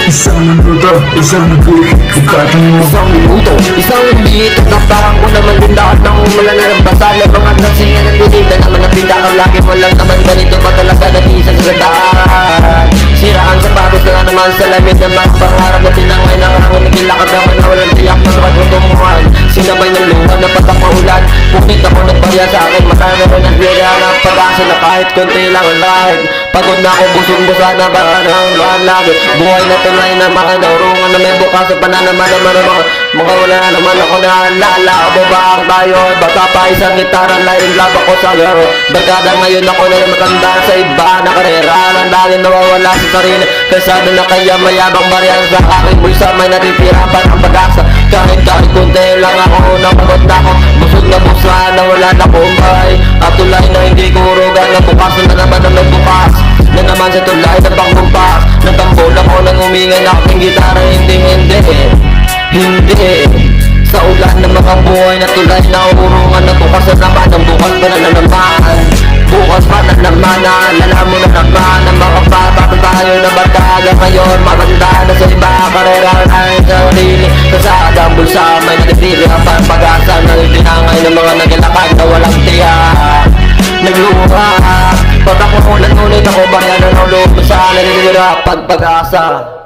Isang minuto, isang nagulit Pagkatang Isang minuto, isang minuto na parang ko naman din lahat ng umalalang basa na mga nasinga ng dilim na naman ang pinakang lagi mo lang naman ganito ba talaga nag-iisa sa gandaan. Siraan sapatos na naman sa lamig na mga pangarap na tinangay na hangon nagilakad naman na walang tiyak na magtutumuhan. Sinabay ng luha na patapaulan, punit ako nagbarya sa akin mata na rin ang biyaya ng pag-asa na kahit konti lang ang lahit. Pagod na ako busog-busa na baka ng luhan lagi. Buhay na tunay na mga naurungan na may bukas sa pananaman naman ng mga wala na naman ako na lala. Babaan tayo, baka pa isang gitara laing lab ako sa laro. Barkada ngayon ako na yung matanda sa iba na karera. Ang dali nawawala sa sarili, kasado na kaya mayabang baryan sa aking bulsa. May natitira pa ng pag-asa, kahit kunti lang ako. Napagod na ako, busog na busa na wala na kumbay. At tulay na hindi ko urugan na bukas na naman na may bukas na naman sa tulay na pangbumpas. Nagtambol ako nang humingan aking gitara. Hindi sa ulan ng mga buhay na tulay na urungan na bukas na naman ang bukas pa na naman. Bukas pa na naman, naalala mo na naman ang mga bata tayo na barkada ngayon. Maganda na sa iba, karera na ang sarili. Kasada ang bulsa, may natitili ang pag-asa na itinangay ng mga nagilakad na walang tiyak. Nagluha, pag ako ulan-ulit ako barya na ng loob sa nalilira pag-asa.